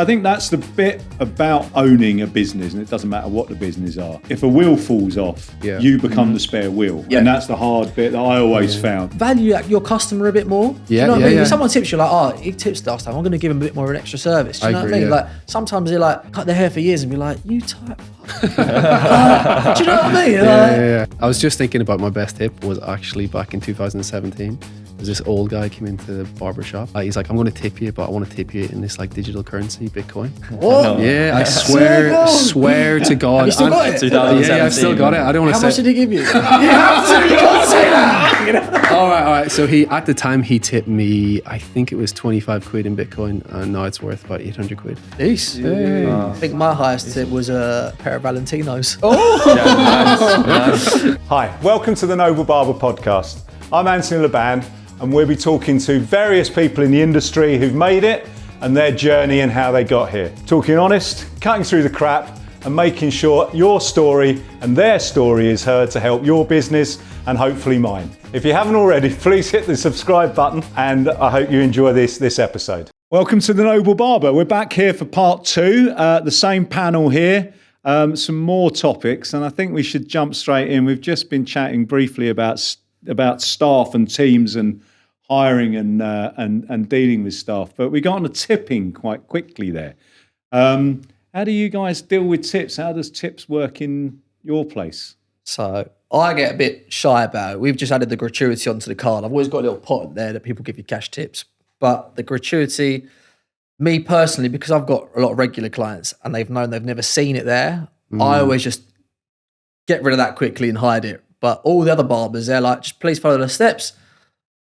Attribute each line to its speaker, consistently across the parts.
Speaker 1: I think that's the bit about owning a business, and it doesn't matter what the business are. If a wheel falls off, you become the spare wheel. And that's the hard bit that I always found.
Speaker 2: Value your customer a bit more. Do you know what I mean? If someone tips you like, oh, he tips last time, I'm going to give him a bit more of an extra service. Do you know what I mean? Like sometimes they like cut their hair for years and be like, you type. Do you know what I mean?
Speaker 3: Yeah. I was just thinking about my best tip was actually back in 2017. There's this old guy came into the barber shop. He's like, I'm going to tip you, but I want to tip you in this like digital currency, Bitcoin.
Speaker 2: What?
Speaker 3: Yeah, I swear to God.
Speaker 2: You still got it?
Speaker 4: 2017.
Speaker 3: Yeah, I've still got it. I don't want to say.
Speaker 2: How much did he give you? You have to. You can't say that.
Speaker 3: All right. So at the time he tipped me, I think it was 25 quid in Bitcoin, and now it's worth about 800 quid.
Speaker 2: Nice. I think my highest tip was a pair of Valentinos.
Speaker 4: Nice.
Speaker 1: Hi, welcome to the Noble Barber Podcast. I'm Anthony Laban, and we'll be talking to various people in the industry who've made it and their journey and how they got here. Talking honest, cutting through the crap, and making sure your story and their story is heard to help your business and hopefully mine. If you haven't already, please hit the subscribe button, and I hope you enjoy this episode. Welcome to the Noble Barber. We're back here for part 2, the same panel here, some more topics, and I think we should jump straight in. We've just been chatting briefly about staff and teams and hiring and dealing with staff, but we got on to tipping quite quickly there. How do you guys deal with tips? How does tips work in your place?
Speaker 2: So I get a bit shy about it. We've just added the gratuity onto the card. I've always got a little pot there that people give you cash tips, but the gratuity, me personally, because I've got a lot of regular clients and they've never seen it there, I always just get rid of that quickly and hide it. But all the other barbers, they're like, just please follow the steps.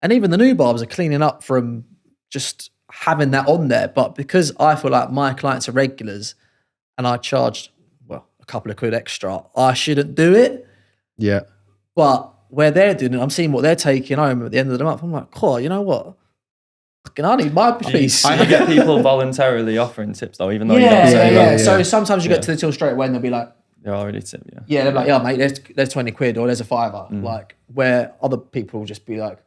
Speaker 2: And even the new barbers are cleaning up from just having that on there. But because I feel like my clients are regulars and I charged, a couple of quid extra, I shouldn't do it.
Speaker 3: Yeah.
Speaker 2: But where they're doing it, I'm seeing what they're taking home at the end of the month. I'm like, cool, you know what? I need my piece.
Speaker 4: You get people voluntarily offering tips though, even though you don't say that.
Speaker 2: So sometimes you get to the till straight away and they'll be like,
Speaker 4: they're already tipped, yeah.
Speaker 2: Yeah, they're like, yeah, mate, there's 20 quid or there's a fiver. Like, where other people will just be like,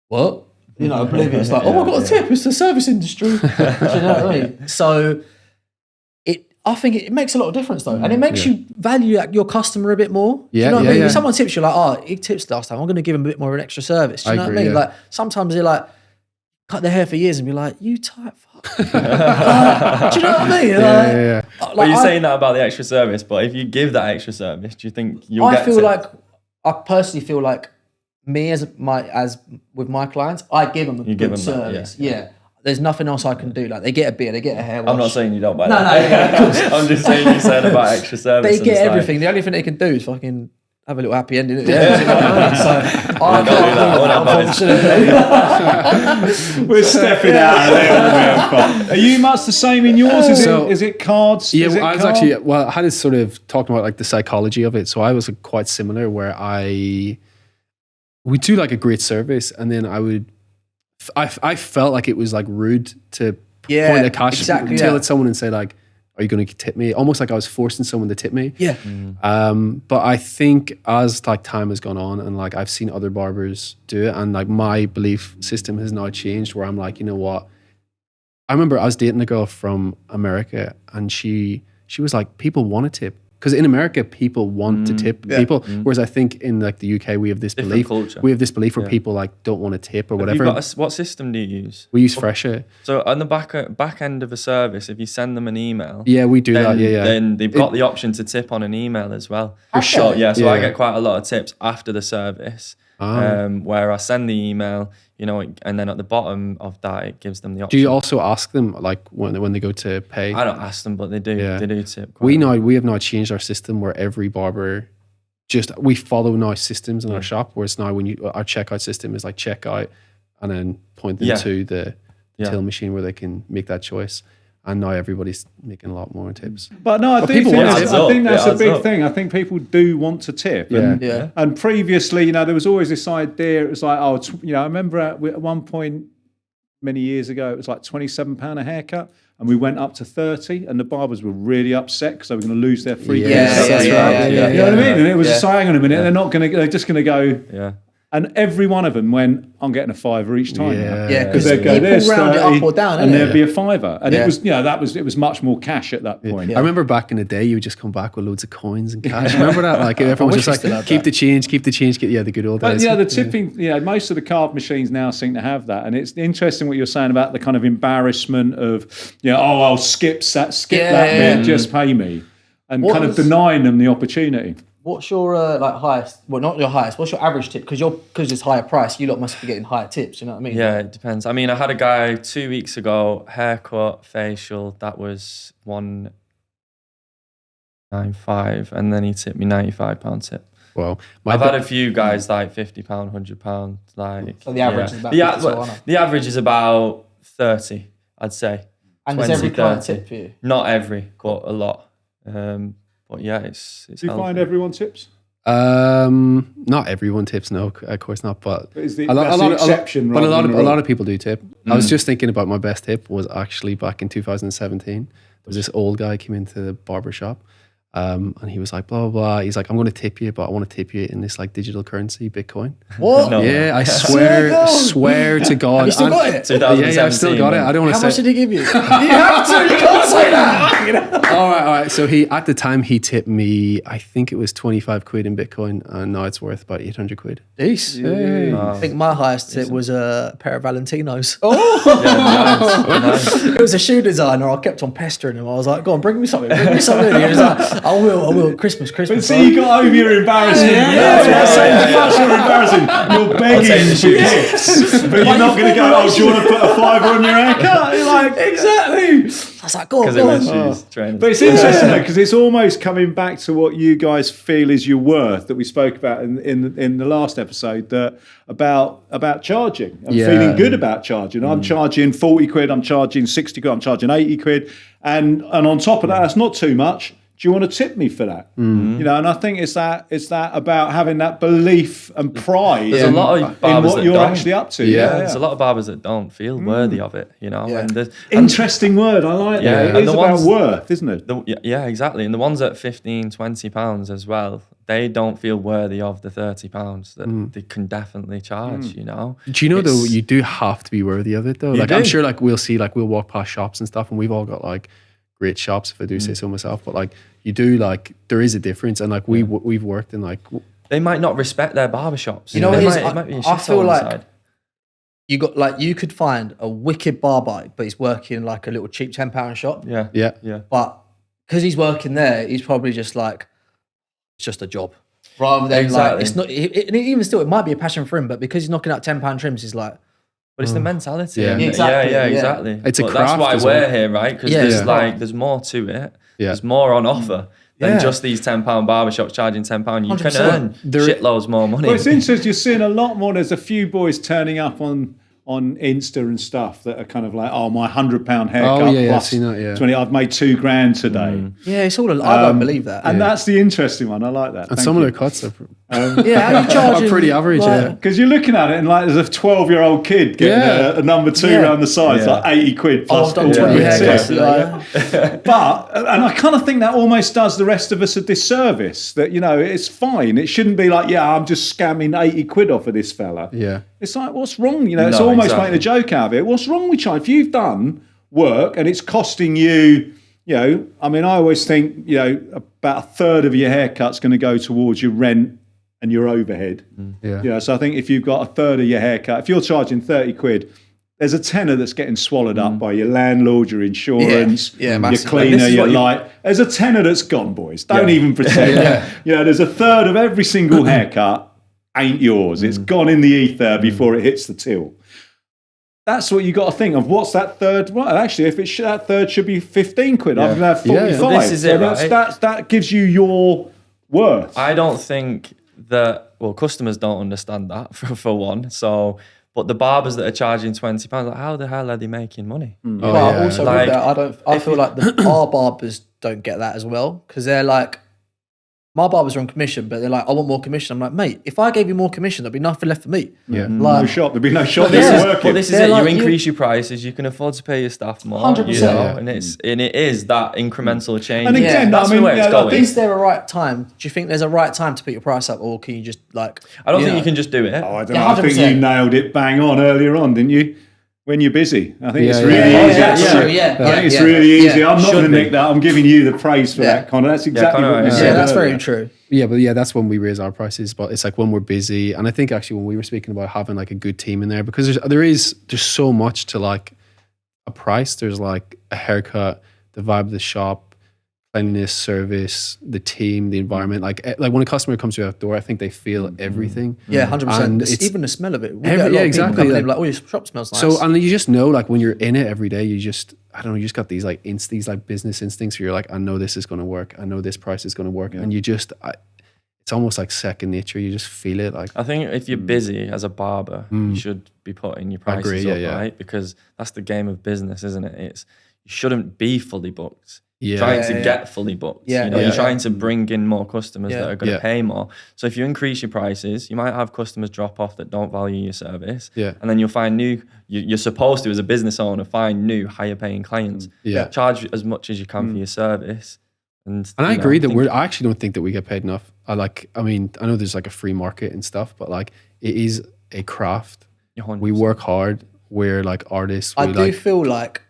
Speaker 2: what? You know, oblivious. Like, I got a tip. It's the service industry. Do you know what I mean? So I think it makes a lot of difference though. And it makes you value your customer a bit more. Do you know what I mean? If someone tips you like, oh, he tips last time, I'm going to give him a bit more of an extra service. Do you know what I mean? Like, sometimes they like cut their hair for years and be like, you type fuck. Do you know what I mean?
Speaker 4: Like, well, you're saying that about the extra service, but if you give that extra service, do you think you'll get tipped?
Speaker 2: I personally feel like me as with my clients, I give them a good service. Yeah. There's nothing else I can do. Like, they get a beer, they get a hair wash.
Speaker 4: I'm not saying you don't buy
Speaker 2: that.
Speaker 4: No, I'm just saying you said about extra service.
Speaker 2: They get everything. The only thing they can do is fucking have a little happy ending at the end. You know what I mean? So I can't do that, unfortunately.
Speaker 1: We're stepping out of there. Are you much the same in yours? Is it cards?
Speaker 3: Yeah, I had this sort of talking about like the psychology of it. So I was quite similar where we do like a great service, and then I felt like it was like rude to point a cash till at someone and say like, are you going to tip me? Almost like I was forcing someone to tip me.
Speaker 2: Yeah.
Speaker 3: But I think as like time has gone on and like I've seen other barbers do it, and like my belief system has now changed where I'm like, you know what? I remember I was dating a girl from America, and she was like, people want to tip. Because in America, people want to tip people, whereas I think in like the UK, we have this belief.
Speaker 4: Culture.
Speaker 3: We have this belief where people like don't want to tip or whatever.
Speaker 4: What system do you use?
Speaker 3: We use Fresher.
Speaker 4: So on the back end of a service, if you send them an email,
Speaker 3: we do that. Yeah.
Speaker 4: Then they've got the option to tip on an email as well. For sure. So I get quite a lot of tips after the service, where I send the email. You know, and then at the bottom of that, it gives them the option.
Speaker 3: Do you also ask them, like, when they go to pay?
Speaker 4: I don't ask them, but they do. Yeah. They do tip.
Speaker 3: We have now changed our system where every barber we follow now systems in our shop, where it's now our checkout system is like checkout and then point them to the till machine where they can make that choice. And now everybody's making a lot more tips.
Speaker 1: But no, I think that's a big thing. I think people do want to tip. And previously, there was always this idea. It was like, I remember at one point many years ago, it was like £27 a haircut. And we went up to 30, and the barbers were really upset because they were going to lose their free. You know what I mean? And it was just, hang on a minute, they're just going to go.
Speaker 4: Yeah.
Speaker 1: And every one of them went, I'm getting a £5 each time.
Speaker 2: Yeah,
Speaker 1: because
Speaker 2: because
Speaker 1: they'd go, there's
Speaker 2: people round it
Speaker 1: 30,
Speaker 2: up or down,
Speaker 1: and
Speaker 2: innit?
Speaker 1: there'd be a £5. And
Speaker 2: Yeah.
Speaker 1: it was, it was much more cash at that point.
Speaker 3: I remember back in the day, you would just come back with loads of coins and cash. Remember that? Like everyone was
Speaker 2: wish we
Speaker 3: just
Speaker 2: still
Speaker 3: like,
Speaker 2: had
Speaker 3: keep
Speaker 2: that.
Speaker 3: the change, the good old
Speaker 1: But
Speaker 3: days.
Speaker 1: the tipping, most of the card machines now seem to have that. And it's interesting what you're saying about the kind of embarrassment of, I'll skip that bit, just pay me. And kind of denying them the opportunity.
Speaker 2: What's your highest? Well, not your highest. What's your average tip? Because it's higher price, you lot must be getting higher tips. You know what I mean?
Speaker 4: Yeah, it depends. I mean, I had a guy 2 weeks ago, haircut, facial. That was $195, and then he tipped me £95 tip.
Speaker 3: Well,
Speaker 4: I've had a few guys like £50, £100. Like,
Speaker 2: So the average is about
Speaker 4: the average is about 30, I'd say.
Speaker 2: And
Speaker 4: 20,
Speaker 2: does every client
Speaker 4: 30.
Speaker 2: tip for you?
Speaker 4: Not every, but a lot. But yeah, it's
Speaker 1: Do you find everyone tips?
Speaker 3: Not everyone tips, no, of course not. But
Speaker 1: That's the exception.
Speaker 3: But a lot of people do tip. I was just thinking about my best tip was actually back in 2017. There was this old guy came into the barber shop. And he was like, blah, blah, blah. He's like, I'm going to tip you, but I want to tip you in this like digital currency, Bitcoin.
Speaker 2: What?
Speaker 4: No.
Speaker 3: Yeah, I swear to God.
Speaker 2: Have you still got it?
Speaker 3: Yeah, I've still got it. I don't want to
Speaker 2: How much
Speaker 3: say.
Speaker 2: did he give you? You have to. You can't say that.
Speaker 3: All right. So at the time he tipped me, I think it was 25 quid in Bitcoin, and now it's worth about 800 quid.
Speaker 2: Jeez.
Speaker 4: Oh.
Speaker 2: I think my highest tip was a pair of Valentinos.
Speaker 4: Nice.
Speaker 2: It was a shoe designer. I kept on pestering him. I was like, "Go on, bring me something. Bring me something." He was like, "I will. Christmas."
Speaker 1: But see, you got over your embarrassment. That's you're embarrassing. You're begging for gifts, but you're not going to go, do you want to put a £5 on your haircut? You're like, exactly.
Speaker 2: I was like, "Go on."
Speaker 4: Because it was shoes, trainers.
Speaker 1: But it's interesting though, because it's almost coming back to what you guys feel is your worth that we spoke about in the last episode, about charging and feeling good about charging. I'm charging 40 quid, I'm charging 60 quid, I'm charging 80 quid, and on top of that, that's not too much. Do you want to tip me for that? And I think it's that about having that belief and pride
Speaker 4: There's a lot of
Speaker 1: in
Speaker 4: barbers
Speaker 1: what
Speaker 4: that
Speaker 1: you're
Speaker 4: don't.
Speaker 1: actually up to.
Speaker 4: There's a lot of barbers that don't feel worthy of it, And
Speaker 1: Interesting word. I like that. It is about worth, isn't it?
Speaker 4: Yeah, exactly. And the ones at £15, £20 as well, they don't feel worthy of the £30 that they can definitely charge,
Speaker 3: Do you know though, you do have to be worthy of it though? Like I'm
Speaker 4: do.
Speaker 3: sure like we'll see, like we'll walk past shops and stuff and we've all got like great shops, if I do say so myself, but like you do, like there is a difference, and like we've worked in like
Speaker 4: they might not respect their barbershops.
Speaker 2: You know what it is?
Speaker 4: It might be a
Speaker 2: I
Speaker 4: shithole
Speaker 2: feel like
Speaker 4: inside.
Speaker 2: you could find a wicked barber, but he's working in like a little cheap £10 shop.
Speaker 4: Yeah.
Speaker 2: But because he's working there, he's probably just like, it's just a job. Rather than like, it's not, and even still, it might be a passion for him, but because he's knocking out £10 trims, he's like,
Speaker 4: But it's the mentality.
Speaker 3: Yeah.
Speaker 4: and
Speaker 2: Exactly,
Speaker 4: Yeah,
Speaker 2: yeah.
Speaker 4: exactly.
Speaker 3: It's a
Speaker 4: But
Speaker 3: craft
Speaker 4: that's why
Speaker 3: as
Speaker 4: we're
Speaker 3: well.
Speaker 4: here, right? Because
Speaker 2: Yeah.
Speaker 4: there's more to it.
Speaker 3: Yeah.
Speaker 4: There's more on offer than
Speaker 2: Yeah.
Speaker 4: just these £10 barbershops charging £10. You can
Speaker 2: 100%.
Speaker 4: earn shitloads more money.
Speaker 1: Well, it's interesting. You're seeing a lot more. There's a few boys turning up on Insta and stuff that are kind of like, my £100 haircut
Speaker 3: I've
Speaker 1: plus
Speaker 3: seen that, yeah.
Speaker 1: 20. I've made $2,000 today.
Speaker 2: yeah, it's all, I don't believe that.
Speaker 1: And that's the interesting one. I like that.
Speaker 3: and some of their cuts are
Speaker 2: Yeah, how you charging?
Speaker 3: pretty average, yeah.
Speaker 1: Because you're looking at it and like there's a 12-year-old kid getting
Speaker 3: Yeah.
Speaker 1: a number 2
Speaker 2: Yeah.
Speaker 1: around the side, it's like 80 quid plus
Speaker 2: I've done
Speaker 1: 40
Speaker 2: 20
Speaker 1: quid
Speaker 2: haircuts
Speaker 1: tip.
Speaker 2: today.
Speaker 1: But, and I kind of think that almost does the rest of us a disservice, that, it's fine. It shouldn't be like, I'm just scamming 80 quid off of this fella.
Speaker 3: Yeah.
Speaker 1: It's like, what's wrong? It's
Speaker 4: No,
Speaker 1: almost
Speaker 4: exactly.
Speaker 1: making a joke out of it. What's wrong with charging? If you've done work and it's costing you, I always think, about a third of your haircut's going to go towards your rent and your overhead.
Speaker 3: Yeah.
Speaker 1: So I think if you've got a third of your haircut, if you're charging 30 quid, there's a tenner that's getting swallowed up by your landlord, your insurance,
Speaker 2: Yeah,
Speaker 1: your
Speaker 2: massively.
Speaker 1: cleaner,
Speaker 4: And this is
Speaker 1: your
Speaker 4: what you-
Speaker 1: light. There's a tenner that's gone, boys. Don't even pretend. There's a third of every single haircut ain't yours. It's gone in the ether before it hits the till. That's what you got to think of. What's that third? Well, actually, if it's that third should be 15 quid. I'm going to have 45.
Speaker 4: Well, this is
Speaker 1: So
Speaker 4: it, right?
Speaker 1: that gives you your worth.
Speaker 4: I don't think that, customers don't understand that for one. So, but the barbers that are charging £20, like, how the hell are they making money?
Speaker 2: But
Speaker 3: yeah.
Speaker 2: also
Speaker 4: Like,
Speaker 2: with that, I feel like our barbers don't get that as well, because they're like, my barbers are on commission, but they're like, I want more commission. I'm like, mate, if I gave you more commission, there'd be nothing left for me.
Speaker 3: Yeah.
Speaker 1: No shop. There'd be no shop.
Speaker 4: Well, this is
Speaker 2: They're
Speaker 4: it.
Speaker 2: like,
Speaker 4: You increase your prices, you can afford to pay your staff more.
Speaker 2: 100%.
Speaker 4: You know, and it is that incremental change.
Speaker 1: And again,
Speaker 4: that's
Speaker 1: I mean,
Speaker 4: the way it's going.
Speaker 2: Is there a right time? Do you think there's a right time to put your price up, or can you just like?
Speaker 4: I don't think you can just do it.
Speaker 1: Oh, I don't know. I think you nailed it bang on earlier on, didn't you? When you're busy, I think it's really easy.
Speaker 2: That's true. Yeah,
Speaker 1: I think it's really easy. I'm not going to nick that. I'm giving you the praise for that, Connor. That's exactly what you said.
Speaker 2: Yeah, that's very true.
Speaker 3: Yeah, but that's when we raise our prices. But it's like when we're busy, and I think actually when we were speaking about having like a good team in there, because there's so much to like a price. There's like a haircut, the vibe of the shop, cleanliness, service, the team, the environment. Like when a customer comes to your door, I think they feel everything.
Speaker 2: Yeah, 100%. It's even the smell of it. We get a lot of people coming in like, oh, your shop smells nice.
Speaker 3: So, and you just know, like when you're in it every day, you just, I don't know, you just got these like these like business instincts where you're like, I know this is going to work. I know this price is going to work. And you just, it's almost like second nature. You just feel it. Like
Speaker 4: I think if you're busy as a barber, you should be putting your prices up, right? Because that's the game of business, isn't it? You shouldn't be fully booked. Trying to get fully booked. You're trying to bring in more customers that are going to pay more. So if you increase your prices, you might have customers drop off that don't value your service. And then you'll find you're supposed to, as a business owner, find new higher paying clients. Charge as much as you can for your service. And
Speaker 3: I agree that I actually don't think that we get paid enough. I know there's like a free market and stuff, but like it is a craft.
Speaker 4: 100%.
Speaker 3: We work hard. We're like artists.
Speaker 2: I do feel like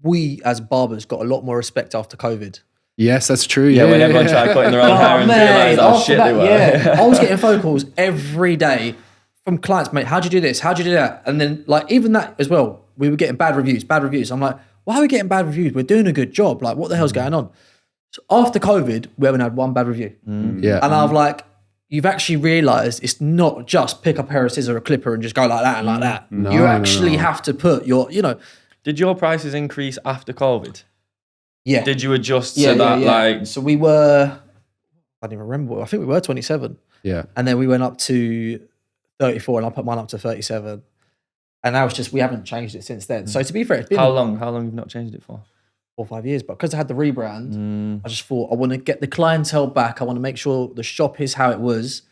Speaker 2: we as barbers got a lot more respect after COVID.
Speaker 3: Yes, that's true.
Speaker 4: When everyone tried cutting their own hair and realised how shit they were.
Speaker 2: I was getting phone calls every day from clients, mate, how'd you do this? How'd you do that? And then like even that as well, we were getting bad reviews. I'm like, why are we getting bad reviews? We're doing a good job. Like what the hell's going on? So after COVID, we haven't had one bad review. And I'm like, you've actually realised it's not just pick up a pair of scissors or a clipper and just go like that and like that. You actually have to put your,
Speaker 4: Did your prices increase after COVID?
Speaker 2: Yeah.
Speaker 4: Did you adjust to that? Like,
Speaker 2: so we were, I don't even remember. I think we were 27.
Speaker 3: Yeah.
Speaker 2: And then we went up to 34 and I put mine up to 37. And now it's just, we haven't changed it since then. So to be fair, it's been
Speaker 4: how long have you not changed it for?
Speaker 2: 4 or 5 years. But because I had the rebrand, I just thought I want to get the clientele back. I want to make sure the shop is how it was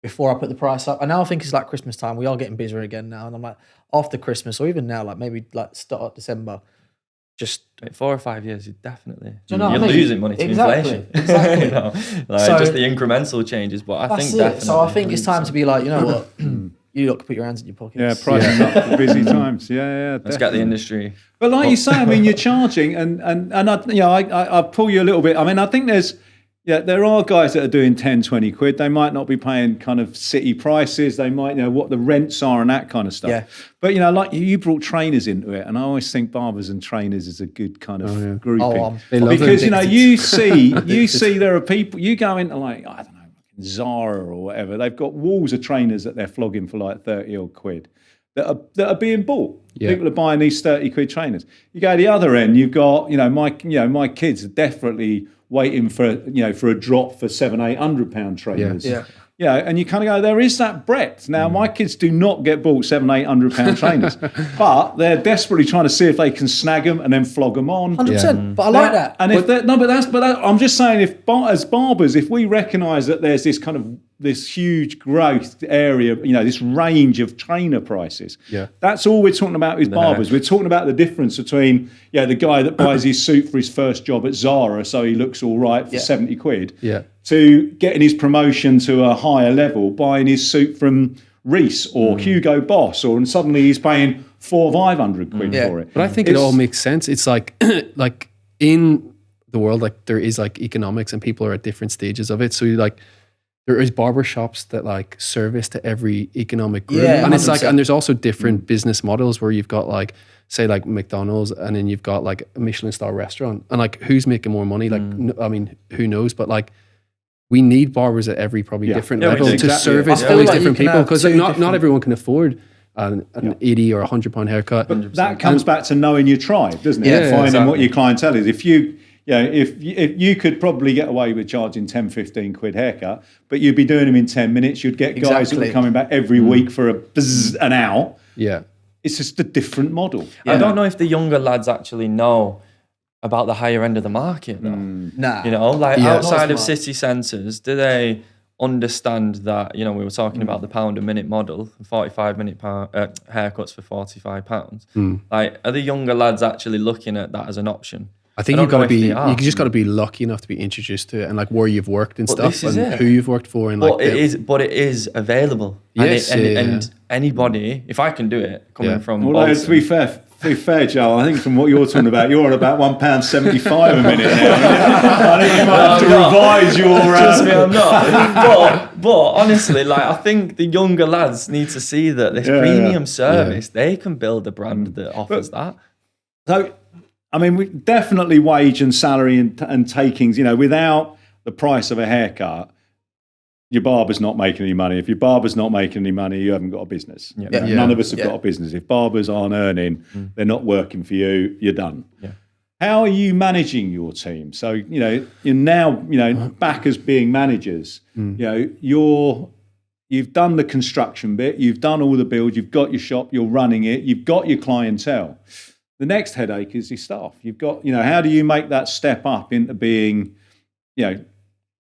Speaker 2: before I put the price up. And now I think it's like Christmas time. We are getting busier again now. And I'm like, after Christmas or even now, like maybe like start of December, just
Speaker 4: 4 or 5 years, you definitely you're
Speaker 2: what
Speaker 4: losing money to inflation.
Speaker 2: Exactly.
Speaker 4: So, just the incremental changes. But I think definitely.
Speaker 2: So I think it's time to be like, you know what, you lot can put your hands in your pockets.
Speaker 1: Yeah, pricing up for busy times. Yeah.
Speaker 4: Let's get the industry.
Speaker 1: But like you say, I mean, you're charging, and I pull you a little bit. I mean, I think there are guys that are doing 10, 20 quid. They might not be paying kind of city prices. They might know what the rents are and that kind of stuff. Yeah. But, like you brought trainers into it. And I always think barbers and trainers is a good kind of grouping. Because, you see there are people, you go into like, I don't know, Zara or whatever. They've got walls of trainers that they're flogging for like 30 odd quid that are being bought. Yeah. People are buying these 30 quid trainers. You go to the other end, you've got, my kids are definitely waiting for a drop for £700-800 trainers. Yeah, and you kind of go, there is that breadth. Now, my kids do not get bought £700-800 trainers, but they're desperately trying to see if they can snag them and then flog them on.
Speaker 2: 100%. But I like that.
Speaker 1: And I'm just saying, as barbers, if we recognise that there's this kind of this huge growth area, this range of trainer prices. Yeah, that's all we're talking about with barbers. We're talking about the difference between the guy that buys his suit for his first job at Zara, so he looks all right for 70 quid. Yeah, to getting his promotion to a higher level, buying his suit from Reese or Hugo Boss, and suddenly he's paying 400-500 quid for it.
Speaker 3: But I think it all makes sense. It's like like in the world, like there is like economics, and people are at different stages of it. So there is barber shops that like service to every economic group.
Speaker 2: Yeah,
Speaker 3: and it's like, and there's also different business models where you've got like, say like McDonald's, and then you've got like a Michelin star restaurant, and like who's making more money? Like, I mean, who knows? But like, we need barbers at every probably different level to service all these different people, because like not everyone can afford an 80 or £100 haircut.
Speaker 1: But that comes back to knowing your tribe, doesn't it? Finding what your clientele is. If you could probably get away with charging 10-15 quid haircut, but you'd be doing them in 10 minutes. You'd get guys that are coming back every week for a buzz an hour.
Speaker 3: Yeah.
Speaker 1: It's just a different model.
Speaker 4: I don't know if the younger lads actually know about the higher end of the market, though.
Speaker 2: Nah.
Speaker 4: You know, like outside of city centres, do they understand that, you know, we were talking about the pound a minute model, 45-minute haircuts for £45. Like, are the younger lads actually looking at that as an option?
Speaker 3: I think you just got to be lucky enough to be introduced to it, and like where you've worked and stuff, and who you've worked for, and
Speaker 4: but it is available. Yes, and anybody, if I can do it, coming from.
Speaker 1: Well, to be fair, Joel, I think from what you're talking about, you're on about £1.75 a minute now. I think you might have to revise your.
Speaker 4: Trust me, I'm not. But honestly, like, I think the younger lads need to see that this premium service, they can build a brand that offers that.
Speaker 1: So, I mean, we definitely wage and salary and takings. You know, without the price of a haircut, your barber's not making any money. If your barber's not making any money, you haven't got a business. None of us have got a business. If barbers aren't earning, they're not working for you, you're done. Yeah. How are you managing your team? So, you know, you're now, you know, back as being managers. You know, you've done the construction bit, you've done all the build, you've got your shop, you're running it, you've got your clientele. The next headache is your staff. You've got, you know, how do you make that step up into being, you know,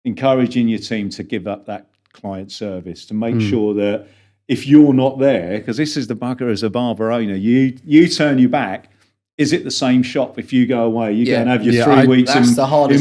Speaker 1: encouraging your team to give up that client service, to make sure that if you're not there, because this is the bugger as a barber owner, you turn your back. Is it the same shop if you go away? You go and have your 3 weeks in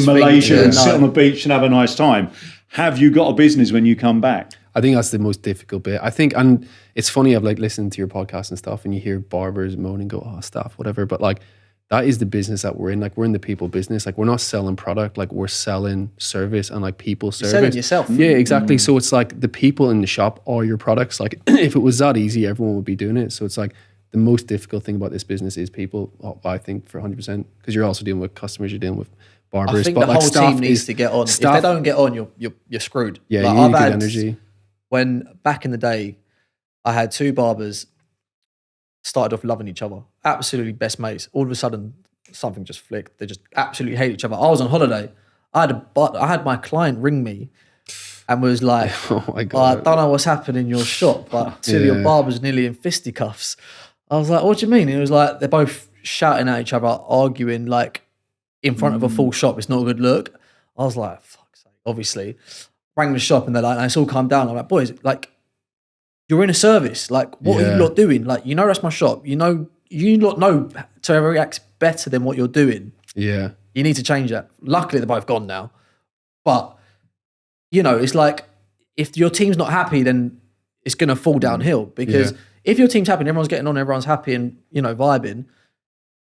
Speaker 1: Malaysia and sit on the beach and have a nice time. Have you got a business when you come back?
Speaker 3: I think that's the most difficult bit. I think, and it's funny, I've like listened to your podcast and stuff, and you hear barbers moan and go, oh, staff, whatever. But like, that is the business that we're in. Like, we're in the people business. Like, we're not selling product. Like, we're selling service and like people service.
Speaker 2: You're selling yourself.
Speaker 3: Yeah, exactly. So it's like the people in the shop are your products. Like, if it was that easy, everyone would be doing it. So it's like the most difficult thing about this business is people, I think, for 100%, because you're also dealing with customers, you're dealing with barbers.
Speaker 2: I think
Speaker 3: but
Speaker 2: the
Speaker 3: like
Speaker 2: whole team needs to get on. If they don't get on, you're screwed.
Speaker 3: Yeah,
Speaker 2: like,
Speaker 3: you need good energy.
Speaker 2: When back in the day, I had two barbers started off loving each other, absolutely best mates. All of a sudden, something just flicked. They just absolutely hate each other. I was on holiday. I had my client ring me and was like,
Speaker 3: "Oh my God,
Speaker 2: I don't know what's happening in your shop, but two of your barbers nearly in fisticuffs." I was like, "What do you mean?" And it was like they're both shouting at each other, arguing like in front of a full shop. It's not a good look. I was like, "Fuck's sake!" Obviously, rang the shop and they're like, "It's all calmed down." I'm like, "Boys, like, you're in a service. Like, what are you lot doing? Like, you know that's my shop. You lot know to react better than what you're doing.
Speaker 3: Yeah.
Speaker 2: You need to change that." Luckily, they're both gone now. But, you know, it's like, if your team's not happy, then it's going to fall downhill. Because if your team's happy and everyone's getting on, everyone's happy and, you know, vibing,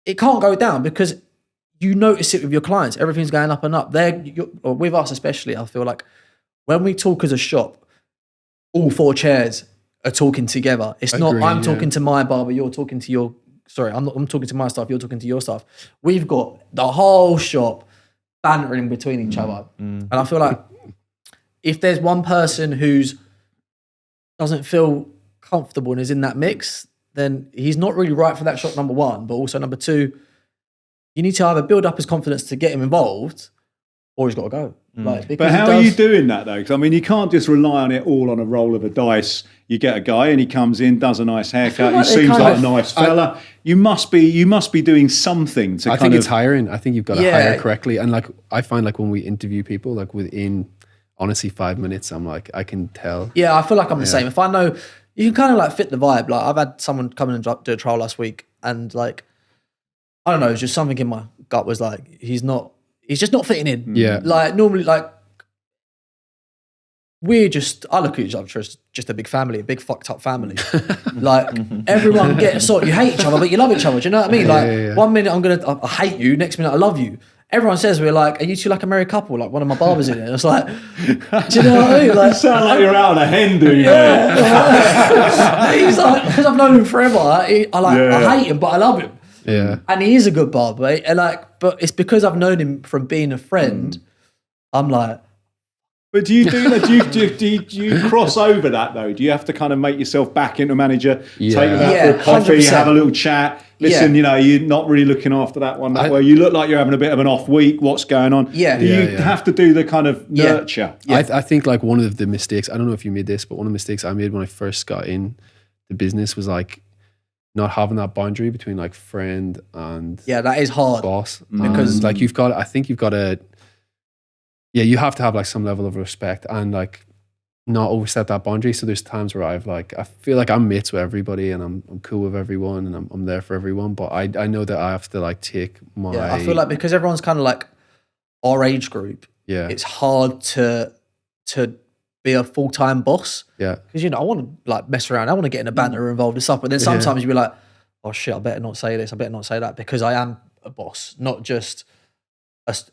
Speaker 2: it can't go down because you notice it with your clients. Everything's going up and up. Or with us especially, I feel like when we talk as a shop, all four chairs are talking together. It's not, I'm talking to my barber, you're talking to your... Sorry, I'm talking to my staff, you're talking to your staff. We've got the whole shop bantering between each other. And I feel like if there's one person who's doesn't feel comfortable and is in that mix, then he's not really right for that shop, number one. But also, number two, you need to either build up his confidence to get him involved, or he's got to go. Like,
Speaker 1: but how are you doing that though? Because I mean, you can't just rely on it all on a roll of a dice. You get a guy and he comes in, does a nice haircut. He seems like a nice fella. You must be doing something to.
Speaker 3: I think it's hiring. I think you've got to hire correctly. And like, I find like when we interview people, like within honestly 5 minutes, I'm like, I can tell.
Speaker 2: Yeah, I feel like I'm the same. If I know, you can kind of like fit the vibe. Like, I've had someone come in and do a trial last week, and like, I don't know, it's just something in my gut was like, he's just not fitting in.
Speaker 3: Yeah.
Speaker 2: Like, normally, like, I look at each other as just a big family, a big fucked up family. Like, everyone gets you hate each other, but you love each other. Do you know what I mean? Like, 1 minute I hate you, next minute I love you. Everyone says we're like, are you two like a married couple? Like, one of my barbers in it. It's like, do you know what I mean? Like,
Speaker 1: you sound like you're out on a hen do,
Speaker 2: He's like, because I've known him forever. I hate him, but I love him.
Speaker 3: Yeah.
Speaker 2: And he is a good barber. And like, but it's because I've known him from being a friend. I'm like.
Speaker 1: But do you do that? Do you cross over that though? Do you have to kind of make yourself back into a manager, take him out for a coffee, 100%. Have a little chat? Listen, you know, you're not really looking after that one that way. You look like you're having a bit of an off week. What's going on?
Speaker 2: Yeah.
Speaker 1: Do you have to do the kind of nurture?
Speaker 3: Yeah. I think like one of the mistakes, I don't know if you made this, but one of the mistakes I made when I first got in the business was like, not having that boundary between like friend and
Speaker 2: that is hard
Speaker 3: boss, because like you have to have like some level of respect and like not overstep that boundary. So there's times where I feel like I'm mates with everybody and I'm cool with everyone and I'm there for everyone, but I know that I have to like take my
Speaker 2: I feel like because everyone's kind of like our age group, it's hard to be a full-time boss.
Speaker 3: Yeah.
Speaker 2: Because, I want to like mess around. I want to get in a banter involved and stuff. But then sometimes you'll be like, oh shit, I better not say this. I better not say that, because I am a boss, not just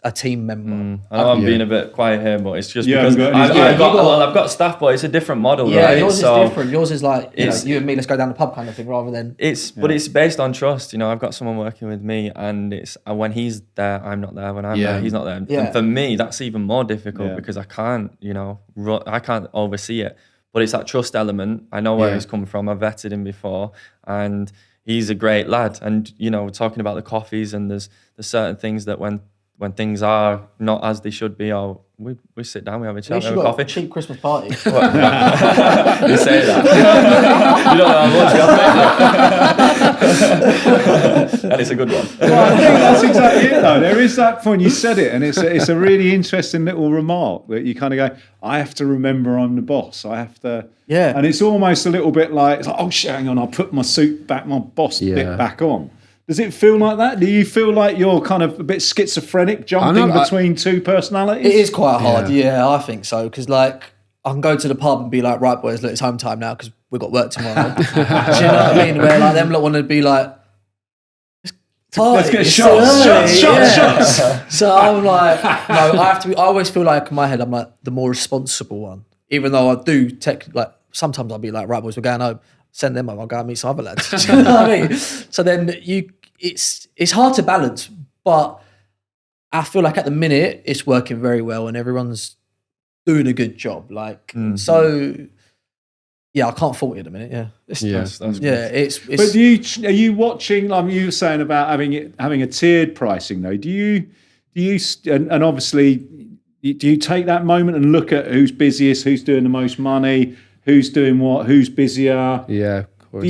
Speaker 2: a team member.
Speaker 4: I know I'm being a bit quiet here, but it's just because I've got staff, but it's a different model, right?
Speaker 2: Yours is different. Yours is like, you and me, let's go down the pub kind of thing, rather than...
Speaker 4: But it's based on trust. I've got someone working with me, and it's when he's there, I'm not there. When I'm there, he's not there.
Speaker 2: Yeah.
Speaker 4: And for me, that's even more difficult because I can't, I can't oversee it. But it's that trust element. I know where he's come from. I've vetted him before, and he's a great lad. And, we're talking about the coffees, and there's certain things that when things are not as they should be, or we sit down, we have a chat, we have a coffee.
Speaker 2: A cheap Christmas party.
Speaker 4: You say that. You don't know how much you have. And it's a good one.
Speaker 1: Well, I think that's exactly it, though. There is that point, you said it, and it's a really interesting little remark that you kind of go, I have to remember I'm the boss. I have to...
Speaker 2: Yeah.
Speaker 1: And it's almost a little bit like, oh shit, hang on, I'll put my suit back, my boss bit back on. Does it feel like that? Do you feel like you're kind of a bit schizophrenic, jumping between two personalities?
Speaker 2: It is quite hard, I think so. Because like, I can go to the pub and be like, right boys, look, it's home time now because we've got work tomorrow. Do you know what I mean? Where like them lot want to be like,
Speaker 1: let's get shots.
Speaker 2: So I'm like, no, I always feel like in my head, I'm like the more responsible one. Even though I do sometimes I'll be like, right boys, we're going home. Send them over, I'll go and meet some other lads. Do you know what I mean? So then it's hard to balance, but I feel like at the minute it's working very well and everyone's doing a good job. Like, so yeah, I can't fault it at the minute. Yeah.
Speaker 4: That's
Speaker 2: it's.
Speaker 1: But are you watching, like you were saying about having a tiered pricing though, do you, and obviously, do you take that moment and look at who's busiest, who's doing the most money, who's doing what, who's busier?
Speaker 3: Yeah, of course.
Speaker 1: Do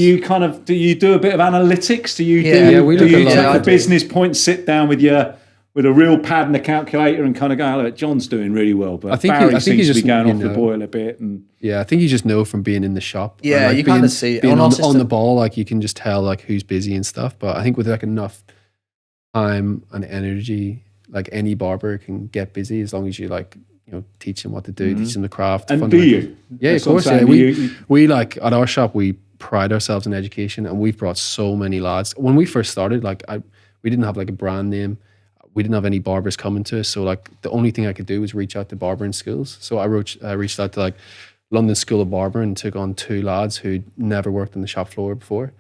Speaker 1: you do a bit of analytics? Do you take a business point, sit down with a real pad and a calculator and kind of go, look, John's doing really well, but Barry seems to be going off the boil a bit. And
Speaker 3: I think you just know from being in the shop.
Speaker 2: Yeah,
Speaker 3: like
Speaker 2: you kind of see it.
Speaker 3: Being on the ball, like you can just tell like who's busy and stuff. But I think with like enough time and energy, like any barber can get busy as long as you like, teach them what to do, teach them the craft.
Speaker 1: And do you?
Speaker 3: Yeah, of course. Yeah. We like at our shop, we pride ourselves in education, and we've brought so many lads. When we first started, like we didn't have like a brand name. We didn't have any barbers coming to us. So like the only thing I could do was reach out to barbering schools. So I reached out to like London School of Barbering and took on 2 lads who'd never worked on the shop floor before.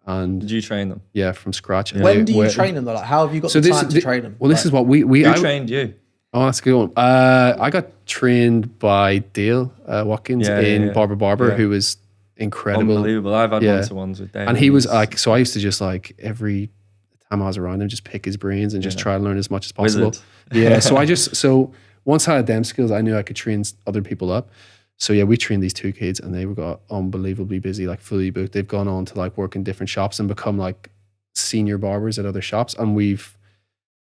Speaker 3: And
Speaker 4: did you train them?
Speaker 3: Yeah, from scratch.
Speaker 2: When do you train them though? Like, how have you got the time to train them?
Speaker 3: Well, this is what
Speaker 4: Who trained you?
Speaker 3: Oh, that's a good one. I got trained by Dale Watkins in Barber, who was incredible.
Speaker 4: Unbelievable. I've had one-to-ones with Dale.
Speaker 3: And he was like, so I used to just like every time I was around him, just pick his brains and just try to learn as much as possible.
Speaker 4: Wizard.
Speaker 3: Yeah. So once I had them skills, I knew I could train other people up. So yeah, we trained these 2 kids and they got unbelievably busy, like fully booked. They've gone on to like work in different shops and become like senior barbers at other shops. And we've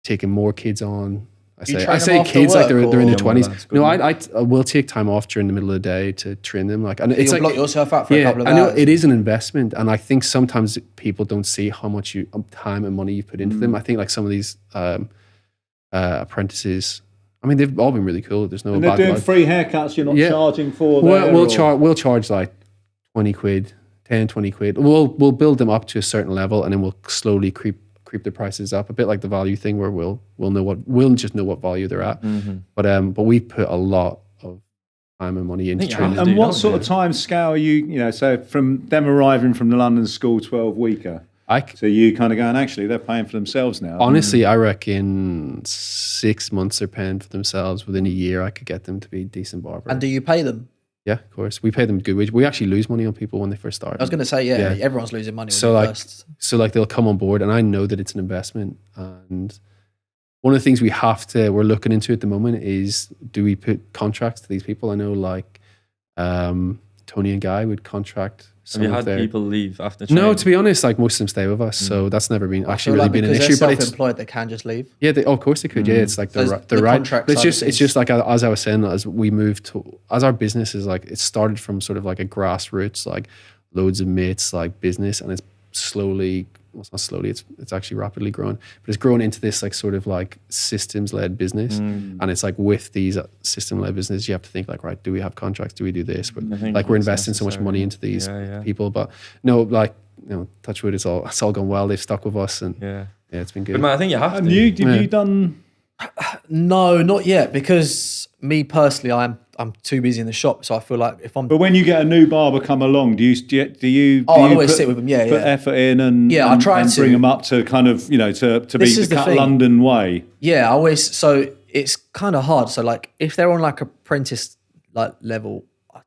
Speaker 3: taken more kids on. I say kids like they're in their 20s. No, I will take time off during the middle of the day to train them. Like, and it's like
Speaker 2: block yourself out for a couple of hours.
Speaker 3: I know it is an investment, and I think sometimes people don't see how much time and money you put into them. I think like some of these apprentices, I mean, they've all been really cool. There's no.
Speaker 1: And they're doing free haircuts. You're not charging for.
Speaker 3: We'll charge like 20 quid, 10, 20 quid. We'll build them up to a certain level, and then we'll slowly creep the prices up, a bit like the value thing, where we'll just know what value they're at. But we put a lot of time and money into training.
Speaker 1: And what sort of time scale are you? So from them arriving from the London school 12-weeker, so you kind of going, actually, they're paying for themselves now.
Speaker 3: Honestly, I reckon 6 months they're paying for themselves. Within a year, I could get them to be decent barbers.
Speaker 2: And do you pay them?
Speaker 3: Yeah, of course. We pay them good wage. We actually lose money on people when they first start.
Speaker 2: I was going to say, everyone's losing money.
Speaker 3: So like they'll come on board, and I know that it's an investment. And one of the things we're looking into at the moment is, do we put contracts to these people? I know like Tony and Guy would contract
Speaker 4: Have you had people leave after
Speaker 3: training? No, to be honest, like most of them stay with us, so that's never been really been an issue.
Speaker 2: But it's self-employed, they can just leave.
Speaker 3: Yeah, of course they could. Yeah, it's like the right. But it's just like as I was saying, as we moved to, as our business is like, it started from sort of like a grassroots, like loads of mates, like business, and it's slowly. Well, it's not slowly, it's actually rapidly growing, but it's grown into this like sort of like systems-led business. And it's like with these system-led business, you have to think like, right, do we have contracts? Do we do this? But like we're investing so much money into these people, but no, like, you know, touch wood, it's all gone well. They've stuck with us, and it's been good.
Speaker 4: But man, I think you have to.
Speaker 1: And you done?
Speaker 2: No, not yet, because me personally, I'm too busy in the shop, so I feel like if I'm.
Speaker 1: But when you get a new barber come along, do you?
Speaker 2: I always sit with them.
Speaker 1: Put effort in and
Speaker 2: I try to
Speaker 1: bring them up to kind of, you know, to be the Cut London way.
Speaker 2: Yeah, I always. So it's kind of hard. So like if they're on like apprentice like level, I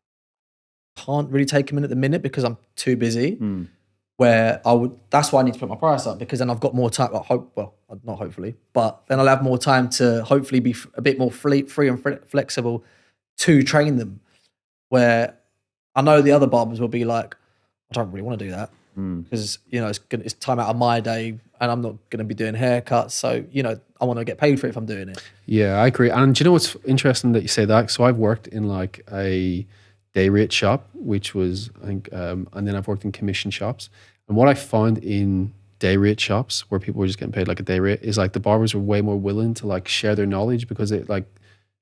Speaker 2: can't really take them in at the minute because I'm too busy. Where that's why I need to put my price up, because then I've got more time. Not hopefully, but then I'll have more time to hopefully be a bit more free and flexible to train them. Where I know the other barbers will be like, I don't really want to do that because you know it's time out of my day, and I'm not going to be doing haircuts. So you know I want to get paid for it if I'm doing it.
Speaker 3: Yeah, I agree. And do you know what's interesting that you say that? So I've worked in like a day rate shop, which was I think, and then I've worked in commission shops. And what I found in day rate shops where people were just getting paid like a day rate is like the barbers were way more willing to like share their knowledge because it like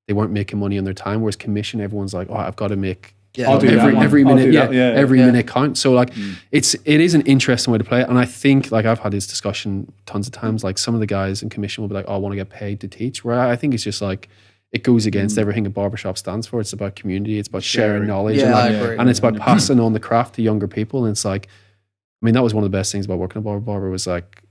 Speaker 3: they weren't making money on their time. Whereas commission, everyone's like, oh, I've got to make every minute, every minute count. So like it is an interesting way to play it. And I think like I've had this discussion tons of times. Like some of the guys in commission will be like, oh, I want to get paid to teach. Where I think it's just like it goes against everything a barbershop stands for. It's about community. It's about sharing knowledge, and it's about passing on the craft to younger people. And it's like, I mean, that was one of the best things about working at Barber was like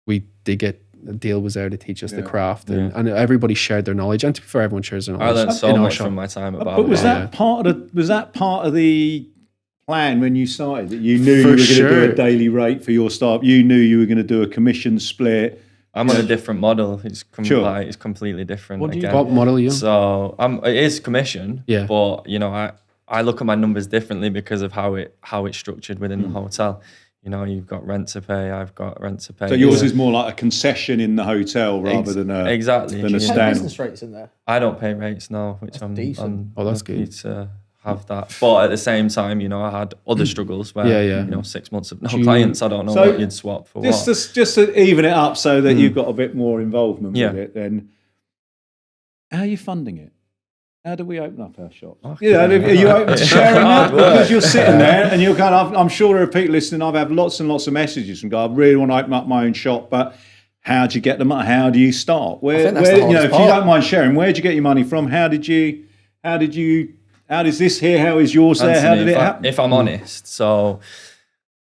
Speaker 3: we did get a deal was there to teach us the craft, and everybody shared their knowledge. And to be fair, everyone shares their knowledge.
Speaker 4: I learned so much from my time at Barber.
Speaker 1: But was that part of the plan when you started, that you knew you were going to do a daily rate for your staff? You knew you were going to do a commission split.
Speaker 4: I'm on a different model. It's completely different.
Speaker 3: What model are you on?
Speaker 4: So it is commission. Yeah. But you know, I look at my numbers differently because of how it's structured within the hotel. You know, you've got rent to pay. I've got rent to pay.
Speaker 1: So yours is more like a concession in the hotel rather than a
Speaker 2: than
Speaker 1: a standard.
Speaker 2: Business rates in there.
Speaker 4: I don't pay rates now, which I'm decent.
Speaker 3: That's good
Speaker 4: to have that. But at the same time, you know, I had other struggles where you know 6 months of no clients. I don't know what you'd swap for.
Speaker 1: Just to even it up so that you've got a bit more involvement with it. Then how are you funding it? How do we open up our shops? Are you open to sharing that? Because you're sitting there and you're kind of, I'm sure there are people listening, I've had lots and lots of messages from guys, I really want to open up my own shop, but how do you get the money? How do you start? Where you know, if you don't mind sharing, where did you get your money from? How does this here? How is yours there? How did it happen?
Speaker 4: If I'm honest, so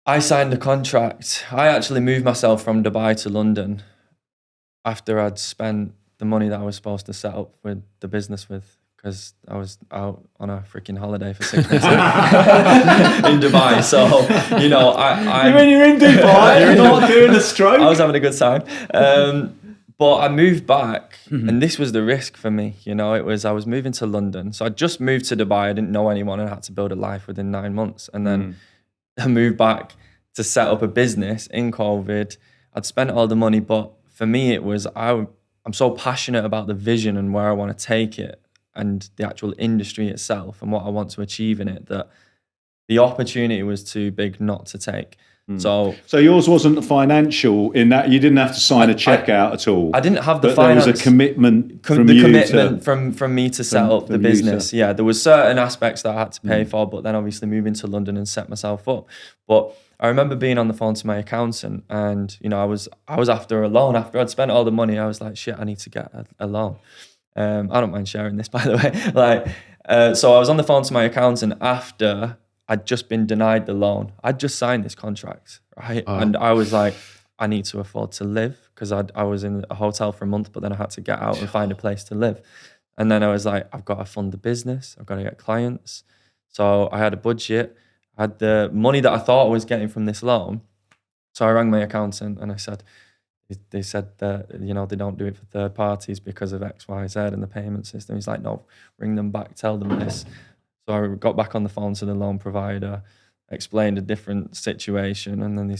Speaker 4: I signed a contract. I actually moved myself from Dubai to London after I'd spent the money that I was supposed to set up with the business with. Because I was out on a freaking holiday for 6 months in Dubai. So, you know,
Speaker 1: when you're in Dubai, you're not doing a stroke.
Speaker 4: I was having a good time. But I moved back, and this was the risk for me. You know, I was moving to London. So I just moved to Dubai. I didn't know anyone and I had to build a life within 9 months. And then I moved back to set up a business in COVID. I'd spent all the money, but for me, it was, I'm so passionate about the vision and where I want to take it, and the actual industry itself and what I want to achieve in it, that the opportunity was too big not to take. So
Speaker 1: yours wasn't financial in that you didn't have to sign a check out at all.
Speaker 4: I didn't have the
Speaker 1: finance. There was a commitment from you
Speaker 4: from me to set up the business. Yeah, there was certain aspects that I had to pay for, but then obviously moving to London and set myself up. But I remember being on the phone to my accountant, and you know, I was after a loan. After I'd spent all the money, I was like, shit, I need to get a loan. I don't mind sharing this, by the way. So I was on the phone to my accountant after I'd just been denied the loan. I'd just signed this contract, right? And I was like, I need to afford to live, because I was in a hotel for a month, but then I had to get out and find a place to live. And then I was like, I've got to fund the business. I've got to get clients. So I had a budget. I had the money that I thought I was getting from this loan. So I rang my accountant and I said, they said that, you know, they don't do it for third parties because of X, Y, Z and the payment system. He's like, no, ring them back, tell them this. So I got back on the phone to the loan provider. explained a different situation, and then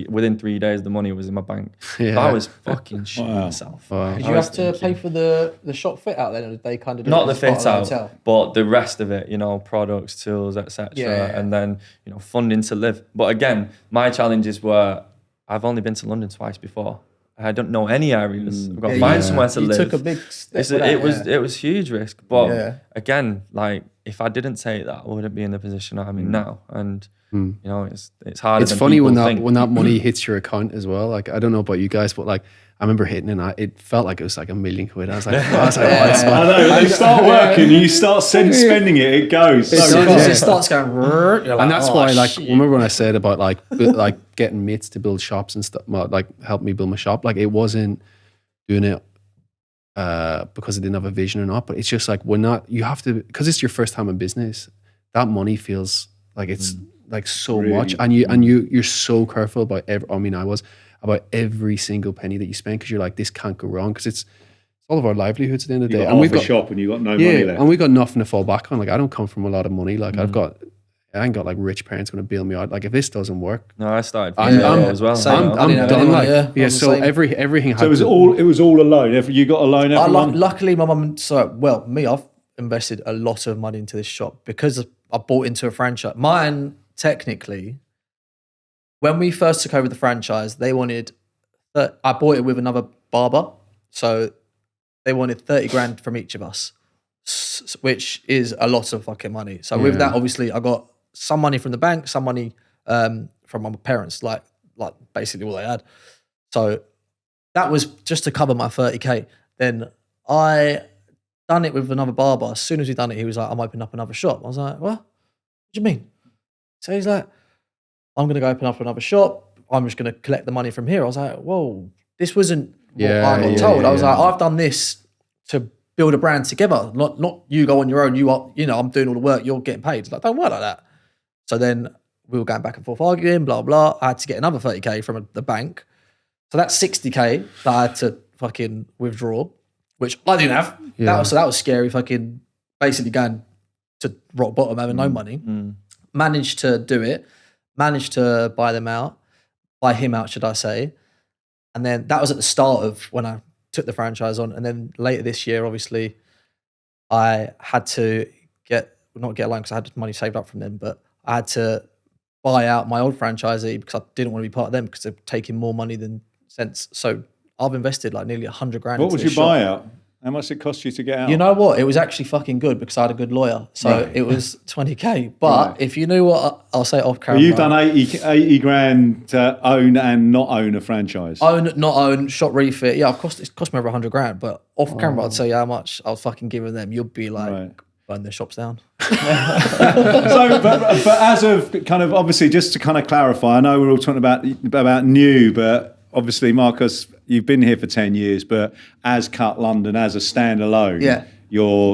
Speaker 4: within 3 days the money was in my bank.
Speaker 3: Yeah.
Speaker 4: I was fucking shitting myself.
Speaker 2: Did you have to pay for the shop fit out then, or did they kind of do
Speaker 4: not
Speaker 2: it
Speaker 4: the
Speaker 2: as part
Speaker 4: fit
Speaker 2: of
Speaker 4: out,
Speaker 2: hotel?
Speaker 4: but the rest of it, products, tools, etc. And then funding to live. But again, my challenges were I've only been to London twice before. I don't know any areas. I've got to find somewhere to live.
Speaker 2: You took a big step.
Speaker 4: It was huge risk, but again, like if I didn't take that, I wouldn't be in the position I'm in now. And it's harder.
Speaker 3: It's funny when that money hits your account as well. Like I don't know about you guys, but like I remember hitting it. It felt like it was like $1 million. I was like,
Speaker 1: I know. When you start working, you start spending it. It goes.
Speaker 2: It starts going.
Speaker 3: And that's why, like, remember when I said about like getting mates to build shops and stuff, like help me build my shop. Like it wasn't doing it because I didn't have a vision or not, but it's just like you have to, because it's your first time in business. That money feels like it's like so really? Much, and you're so careful about about every single penny that you spend, because you're like, this can't go wrong, because it's all of our livelihoods at the end of the day.
Speaker 1: And we've got a shop and you got no money left.
Speaker 3: And we got nothing to fall back on. Like I don't come from a lot of money. Like I ain't got like rich parents going to bail me out. Like if this doesn't work,
Speaker 4: no, I started
Speaker 3: as well. I'm done. So everything.
Speaker 1: So it was all a loan. You got a loan.
Speaker 2: Luckily, my mum. I've invested a lot of money into this shop because I bought into a franchise. Mine, technically, when we first took over the franchise, they wanted. I bought it with another barber, so they wanted 30 grand from each of us, which is a lot of fucking money. So with that, obviously, I got some money from the bank, some money from my parents, like basically all they had. So that was just to cover my 30k. Then I done it with another barber. As soon as he done it, he was like, I'm opening up another shop. I was like, what do you mean? So he's like, I'm going to go open up another shop. I'm just going to collect the money from here. I was like, whoa, this wasn't what I got told. I was like, I've done this to build a brand together. Not you go on your own. I'm doing all the work. You're getting paid. It's like, don't work like that. So then we were going back and forth arguing, blah, blah. I had to get another 30k from the bank. So that's 60k that I had to fucking withdraw, which I didn't have. Yeah. That was scary, fucking basically going to rock bottom, having no money. Managed to do it. Managed to buy him out, should I say. And then that was at the start of when I took the franchise on. And then later this year, obviously, I had to not get a loan because I had money saved up from them, but I had to buy out my old franchisee because I didn't want to be part of them because they're taking more money than sense. So I've invested like nearly 100 grand.
Speaker 1: What was your buyout? How much did it cost you to get out?
Speaker 2: You know what? It was actually fucking good because I had a good lawyer. So it was 20k. But if you knew what, I'll say off camera.
Speaker 1: Well, you've done 80 grand to own and not own a franchise.
Speaker 2: Own, not own, shop refit. Yeah, it cost me over 100 grand. But off camera, I'd tell you how much I was fucking giving them. You'd be like, burn their shops down.
Speaker 1: But as of kind of, obviously, just to kind of clarify, I know we're all talking about new, but obviously, Marcus, you've been here for 10 years, but as Cut London, as a standalone,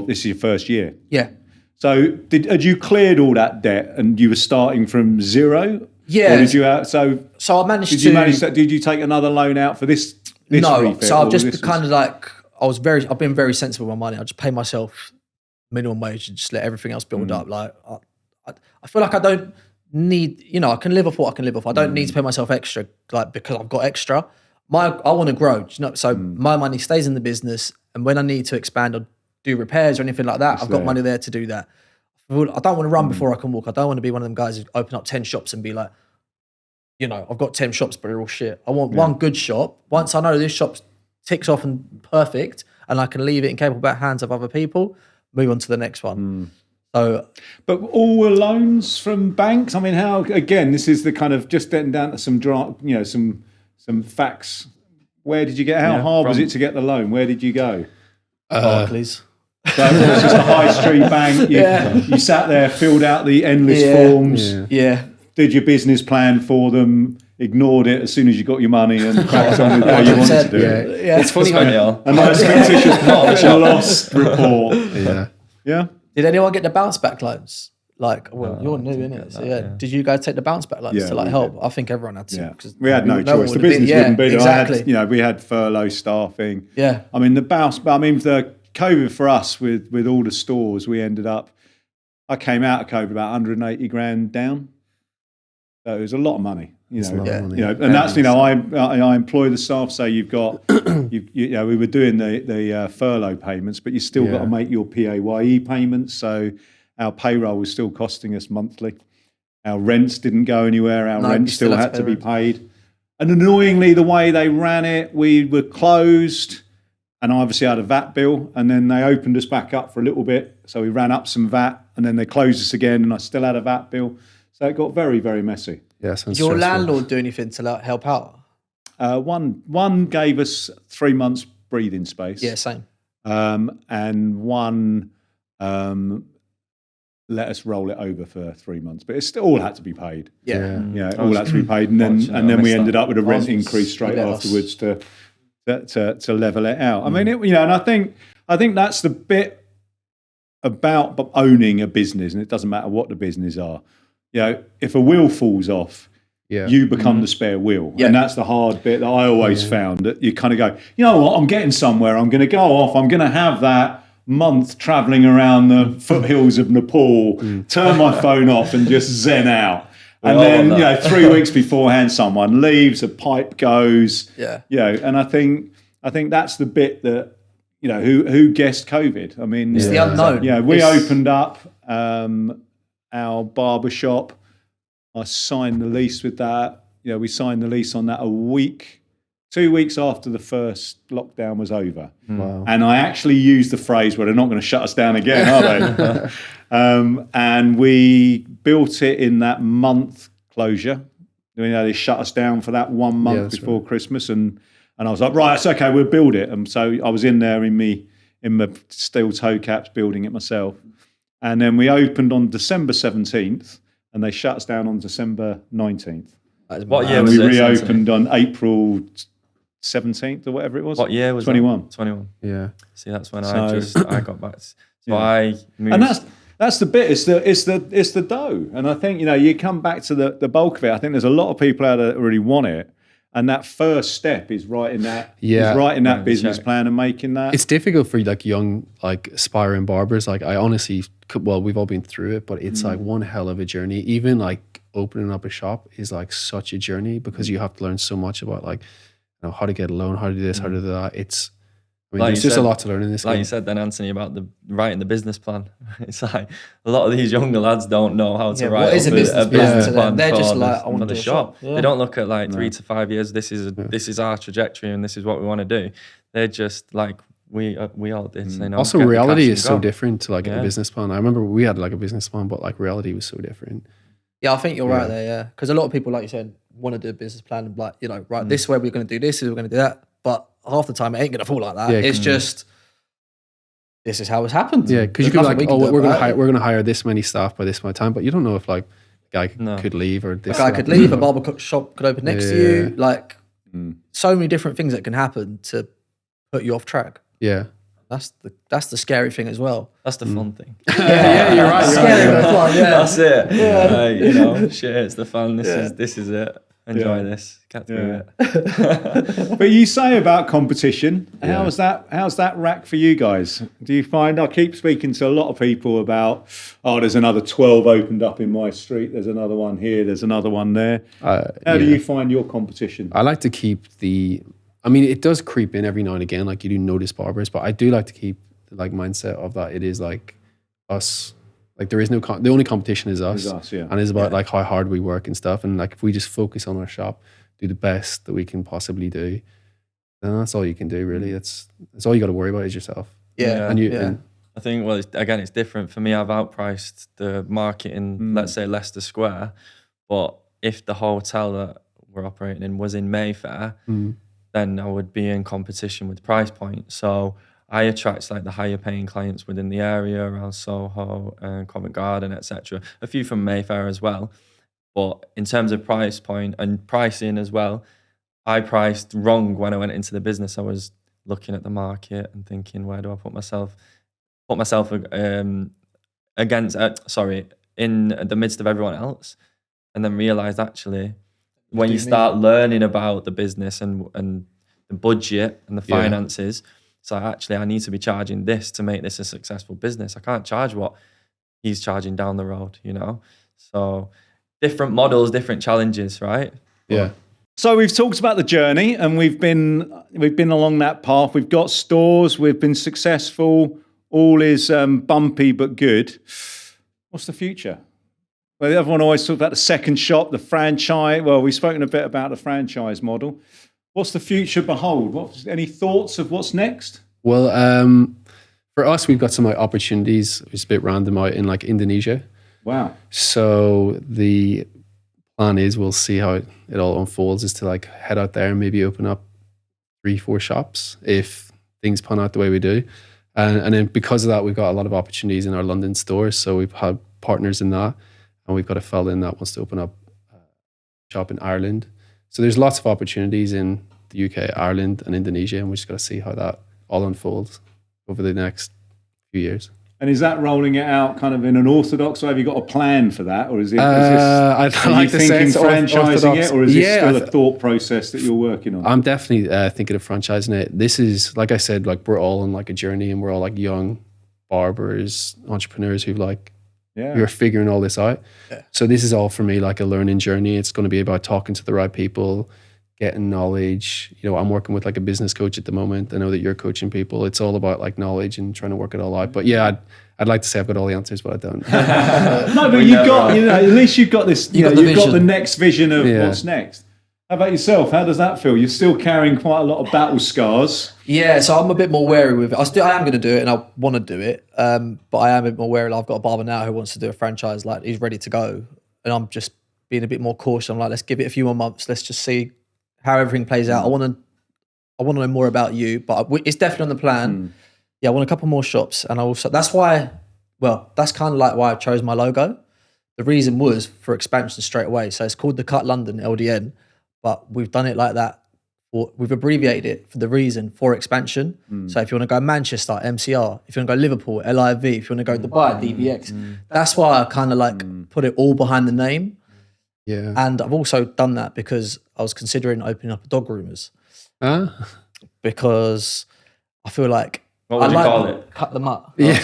Speaker 1: this is your first year.
Speaker 2: Yeah.
Speaker 1: So had you cleared all that debt and you were starting from zero?
Speaker 2: Yeah.
Speaker 1: Or did you
Speaker 2: so I managed
Speaker 1: did you take another loan out for this
Speaker 2: no,
Speaker 1: refit?
Speaker 2: So I've just kind of like, I've been very sensible with my money. I just pay myself minimum wage and just let everything else build up. Like I feel like I don't need, I can live off what I can live off. I don't need to pay myself extra, like, because I've got extra. I want to grow, so my money stays in the business, and when I need to expand or do repairs or anything like that, I've got money there to do that. I don't want to run before I can walk. I don't want to be one of them guys who open up 10 shops and be like, I've got 10 shops, but they're all shit. I want one good shop. Once I know this shop ticks off and perfect, and I can leave it in capable hands of other people, move on to the next one. So,
Speaker 1: but all were loans from banks. I mean, how? Again, this is the kind of just getting down to some facts. Where did you get? How hard was it to get the loan? Where did you go?
Speaker 2: Barclays.
Speaker 1: So it was just a high street bank. You sat there, filled out the endless forms. Did your business plan for them. Ignored it as soon as you got your money and cracked on with what you wanted to do.
Speaker 3: It's funny how
Speaker 1: a nice fictitious lost report. Yeah.
Speaker 2: Did anyone get the bounce back loans? Like, you're new, innit? So did you guys take the bounce back loans to help? I think everyone had to.
Speaker 1: Yeah. We had no choice. The business wouldn't be there.
Speaker 2: Exactly.
Speaker 1: We had furlough staffing.
Speaker 2: Yeah.
Speaker 1: I mean, the COVID for us with all the stores, we ended up. I came out of COVID about 180 grand down. So it was a lot of money, and
Speaker 2: Yeah.
Speaker 1: that's, I employ the staff. So you've got, we were doing the furlough payments, but you still got to make your PAYE payments. So our payroll was still costing us monthly. Our rents didn't go anywhere. Our rent still had to be paid. And annoyingly, the way they ran it, we were closed, and I obviously had a VAT bill, and then they opened us back up for a little bit. So we ran up some VAT, and then they closed us again, and I still had a VAT bill. So it got very, very messy.
Speaker 3: Yeah,
Speaker 2: did your landlord do anything to help out?
Speaker 1: One gave us 3 months breathing space.
Speaker 2: Yeah, same.
Speaker 1: And one let us roll it over for 3 months, but it still all had to be paid.
Speaker 2: Yeah,
Speaker 1: it all had to be paid, and then we ended up with a rent increase straight afterwards to level it out. I mean, and I think that's the bit about owning a business, and it doesn't matter what the business are. If a wheel falls off, you become the spare wheel. And that's the hard bit that I always found, that you kind of go, you know what, I'm getting somewhere, I'm going to go off, I'm going to have that month traveling around the foothills of Nepal, turn my phone off and just zen out. And then, 3 weeks beforehand, someone leaves, a pipe goes. And I think that's the bit that, who guessed COVID? I mean,
Speaker 2: it's the unknown.
Speaker 1: We opened up our barber shop. I signed the lease with that. We signed the lease on that 2 weeks after the first lockdown was over.
Speaker 3: Wow.
Speaker 1: And I actually used the phrase, well, they're not going to shut us down again, are they? And we built it in that month closure. They shut us down for that 1 month before Christmas. And I was like, right, it's okay, we'll build it. And so I was in there in my steel toe caps building it myself. And then we opened on December 17th, and they shut us down on December 19th.
Speaker 4: What year was it?
Speaker 1: We reopened on April 17th or whatever it was.
Speaker 4: What year was
Speaker 1: 21.
Speaker 4: That? 21.
Speaker 3: Yeah.
Speaker 4: See, that's when I got back. So I moved.
Speaker 1: And that's the bit. It's the dough. And I think you come back to the bulk of it. I think there's a lot of people out there that really want it, and that first step is writing that. Business plan and making that.
Speaker 3: It's difficult for young aspiring barbers. I honestly, we've all been through it, but it's one hell of a journey. Even opening up a shop is such a journey, because you have to learn so much about how to get a loan, how to do this, how to do that. There's just a lot to learn in this game.
Speaker 4: Like you said then, Anthony, about writing the business plan. It's a lot of these younger lads don't know how to write
Speaker 2: a business plan. They're just I want
Speaker 4: for the shop. Yeah. They don't look at 3 to 5 years. This is our trajectory, and this is what we want to do. They're just we all did. So
Speaker 3: also, reality is so different to a business plan. I remember we had a business plan, but reality was so different.
Speaker 2: Yeah, I think you're right there. Yeah, because a lot of people, like you said, want to do a business plan and this way we're going to do this, we're going to do that. But half the time it ain't going to fall like that. Yeah, it's just this is how it's happened.
Speaker 3: Yeah, because you could we're going to hire this many staff by this amount of time, but you don't know if a guy could leave or this.
Speaker 2: A guy could leave. A barber shop could open next to you. So many different things that can happen to put you off track.
Speaker 3: Yeah.
Speaker 2: That's the scary thing as well.
Speaker 4: That's the fun thing.
Speaker 3: Yeah, you're right.
Speaker 4: That's it. Yeah. Shit, it's the fun. This is it. Enjoy this. Get through
Speaker 1: it. But you say about competition. How's that rack for you guys? Do you find, I keep speaking to a lot of people about, there's another 12 opened up in my street. There's another one here. There's another one there. How do you find your competition?
Speaker 3: I like to keep it does creep in every now and again, you do notice barbers, but I do like to keep the mindset of that it is us. There is the only competition is us, and it's about how hard we work and stuff. And if we just focus on our shop, do the best that we can possibly do, then that's all you can do. Really, that's all you got to worry about is yourself.
Speaker 2: Yeah,
Speaker 3: and
Speaker 4: I think it's different for me. I've outpriced the market in let's say Leicester Square, but if the hotel that we're operating in was in Mayfair, then I would be in competition with price point. So I attract the higher paying clients within the area around Soho and Covent Garden, etc. A few from Mayfair as well. But in terms of price point and pricing as well, I priced wrong when I went into the business. I was looking at the market and thinking, where do I put myself in the midst of everyone else, and then realized actually when you start learning about the business and the budget and the finances. So actually, I need to be charging this to make this a successful business. I can't charge what he's charging down the road, So different models, different challenges, right?
Speaker 3: Yeah.
Speaker 1: So we've talked about the journey, and we've been along that path. We've got stores, we've been successful. All is bumpy but good. What's the future? Well, everyone always talks about the second shop, the franchise. Well, we've spoken a bit about the franchise model. What's the future behold? Any thoughts of what's next?
Speaker 3: Well, for us, we've got some opportunities. It's a bit random out in like Indonesia.
Speaker 1: Wow.
Speaker 3: So the plan is we'll see how it all unfolds, is to like head out there and maybe open up 3-4 shops if things pan out the way we do. And then because of that, we've got a lot of opportunities in our London stores. So we've had partners in that. And we've got a fella in that wants to open up a shop in Ireland. So there's lots of opportunities in the UK, Ireland, and Indonesia, and we just got to see how that all unfolds over the next few years.
Speaker 1: And is that rolling it out kind of in an orthodox way? Have you got a plan for that, or is it?
Speaker 3: I'd like to say it's
Speaker 1: franchising it, or is it still a
Speaker 3: th-
Speaker 1: thought process that you're working on?
Speaker 3: I'm definitely thinking of franchising it. This is, like I said, like we're all on like a journey, and we're all like young barbers, entrepreneurs who've like.
Speaker 1: Yeah.
Speaker 3: You're figuring all this out. Yeah. So this is all for me like a learning journey. It's going to be about talking to the right people, getting knowledge. You know, I'm working with like a business coach at the moment. I know that you're coaching people. It's all about like knowledge and trying to work it all out. But yeah, I'd like to say I've got all the answers, but I don't.
Speaker 1: No, but you've got, at least you've got this, you've got the next vision of what's next. How about yourself? How does that feel? You're still carrying quite a lot of battle scars.
Speaker 2: Yeah, so I'm a bit more wary with it. I am going to do it, and I want to do it. But I am a bit more wary. I've got a barber now who wants to do a franchise. Like, he's ready to go, and I'm just being a bit more cautious. I'm like, let's give it a few more months. Let's just see how everything plays out. I want to know more about you, but it's definitely on the plan. Yeah, I want a couple more shops, and that's kind of like why I chose my logo. The reason was for expansion straight away. So it's called the Cut London LDN. But we've done it like that. We've abbreviated it for the reason for expansion. So if you want to go Manchester, MCR. If you want to go Liverpool, LIV. If you want to go Dubai, DBX. That's why I kind of like put it all behind the name.
Speaker 3: Yeah.
Speaker 2: And I've also done that because I was considering opening up a dog groomers. Because I feel like
Speaker 4: what would you call it?
Speaker 2: Cut them up. Yeah.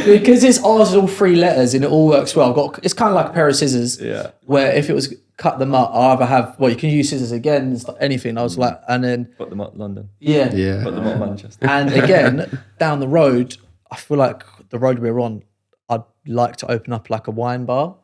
Speaker 2: Because it's ours is all 3 letters and it all works well. It's kind of like a pair of scissors.
Speaker 4: Yeah.
Speaker 2: Where if it was cut them up, I either have you can use scissors again, it's like anything. I was like, and then
Speaker 4: put them up London.
Speaker 2: Yeah.
Speaker 4: Put them up Manchester.
Speaker 2: And again, down the road, I feel like the road we're on, I'd like to open up like a wine bar.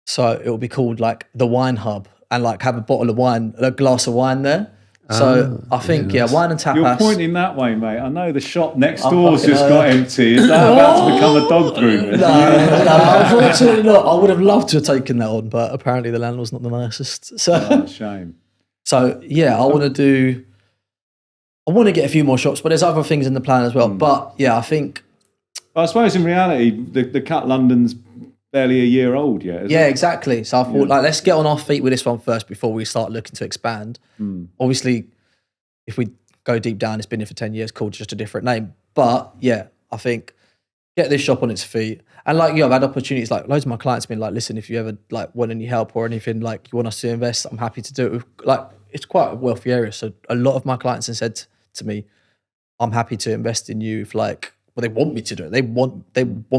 Speaker 2: So it will be called like the Wine Hub, and like have a bottle of wine, a glass of wine there. So I think, wine and tapas.
Speaker 1: You're pointing that way, mate. I know the shop next door's just got empty. Is that about to become a dog groomer?
Speaker 2: No, unfortunately not. I would have loved to have taken that on, but apparently the landlord's not the nicest. So,
Speaker 1: shame.
Speaker 2: So yeah, I want to get a few more shops, but there's other things in the plan as well. But yeah, I think.
Speaker 1: I suppose in reality, the Cut London's barely a year old yet.
Speaker 2: Yeah, exactly. So I thought, let's get on our feet with this one first before we start looking to expand. Obviously, if we go deep down, it's been here for 10 years, called just a different name. But yeah, I think get this shop on its feet. And I've had opportunities, like loads of my clients have been like, listen, if you ever like want any help or anything, like you want us to invest, I'm happy to do it. Like, it's quite a wealthy area. So a lot of my clients have said to me, I'm happy to invest in you if they want me to do it. They want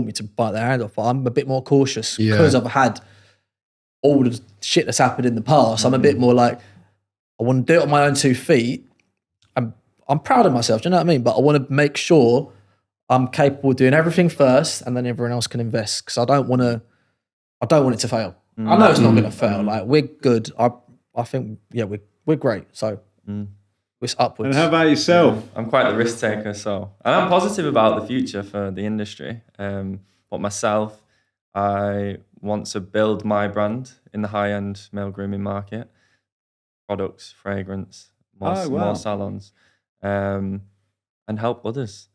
Speaker 2: me to bite their hand off. But I'm a bit more cautious because I've had all the shit that's happened in the past. I'm a bit more like, I want to do it on my own 2 feet. I'm proud of myself. Do you know what I mean? But I want to make sure I'm capable of doing everything first, and then everyone else can invest. Because I don't want it to fail. I know it's not going to fail. Like, we're good. I think we're great. So. It's upwards.
Speaker 1: And how about yourself?
Speaker 4: I'm quite the risk taker, and I'm positive about the future for the industry. But myself, I want to build my brand in the high-end male grooming market, products, fragrance, more salons, and help others.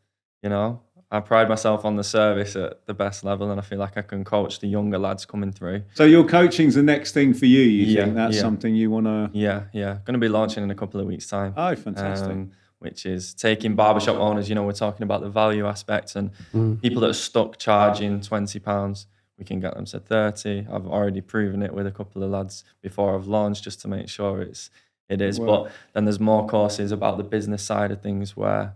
Speaker 4: You know, I pride myself on the service at the best level, and I feel like I can coach the younger lads coming through.
Speaker 1: So your coaching's the next thing for you. You think that's something you want to?
Speaker 4: Yeah. Going to be launching in a couple of weeks' time.
Speaker 1: Oh, fantastic.
Speaker 4: Which is taking barbershop owners, we're talking about the value aspects, and people that are stuck charging £20, we can get them to 30. I've already proven it with a couple of lads before I've launched, just to make sure it is. Wow. But then there's more courses about the business side of things where,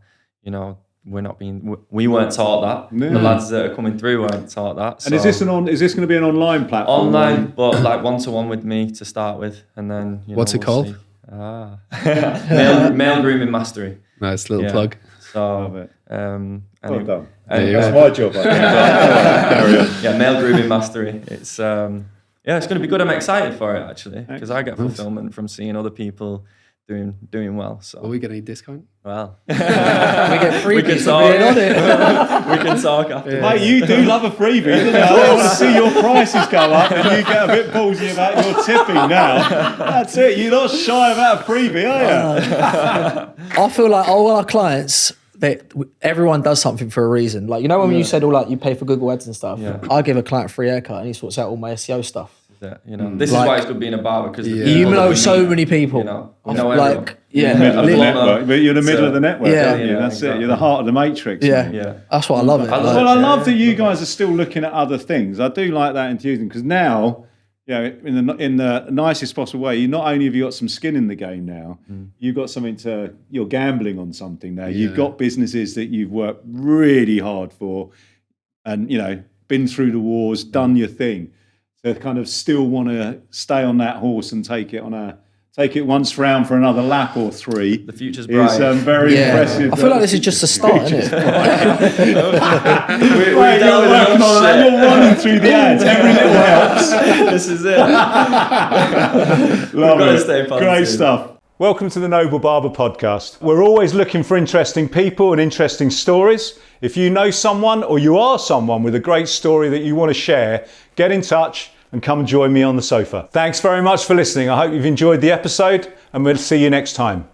Speaker 4: we weren't taught that.
Speaker 1: No.
Speaker 4: The lads that are coming through weren't taught that.
Speaker 1: And is this going to be an online platform?
Speaker 4: Online, but like 1-to-1 with me to start with, and then
Speaker 3: what's it called?
Speaker 4: Male grooming mastery.
Speaker 3: Nice little plug.
Speaker 4: So,
Speaker 1: well done.
Speaker 3: That's
Speaker 1: my job.
Speaker 4: Yeah, male grooming mastery. It's it's going to be good. I'm excited for it actually because I get fulfillment from seeing other people doing well. So,
Speaker 3: will we get any discount?
Speaker 4: Well,
Speaker 2: We get freebies
Speaker 4: can
Speaker 2: for
Speaker 4: talk.
Speaker 2: being on it.
Speaker 4: We can talk after.
Speaker 1: Mate, you do love a freebie, don't you? I want to see your prices go up and you get a bit ballsy about your tipping now. That's it. You're not shy about a freebie, are you?
Speaker 2: I feel like all our clients, everyone does something for a reason. Like, you know when you said all like you pay for Google Ads and stuff, I give a client a free haircut and he sorts out all my SEO stuff.
Speaker 4: This is why it's good being a barber because
Speaker 2: you know so many people.
Speaker 4: You know everyone.
Speaker 2: Like,
Speaker 1: You're in the middle of the network, but you're in the middle of the network, aren't you? That's
Speaker 4: exactly.
Speaker 1: it. You're the heart of the matrix.
Speaker 2: Yeah. That's what I love it.
Speaker 1: Well, I love that you guys are still looking at other things. I do like that enthusiasm because now, in the nicest possible way, you not only have you got some skin in the game now, you've got something you're gambling on something now. You've got businesses that you've worked really hard for, and been through the wars, done your thing. To kind of still want to stay on that horse and take it once round for another lap or three.
Speaker 4: The future's bright.
Speaker 1: It's very impressive.
Speaker 2: I feel like this is just a start, isn't it?
Speaker 1: You're working on that. You're running through the ads. Every little helps.
Speaker 4: This is it.
Speaker 1: Love it.
Speaker 4: Stay positive.
Speaker 1: Great stuff. Welcome to the Noble Barber Podcast. We're always looking for interesting people and interesting stories. If you know someone or you are someone with a great story that you want to share, get in touch and come join me on the sofa. Thanks very much for listening. I hope you've enjoyed the episode and we'll see you next time.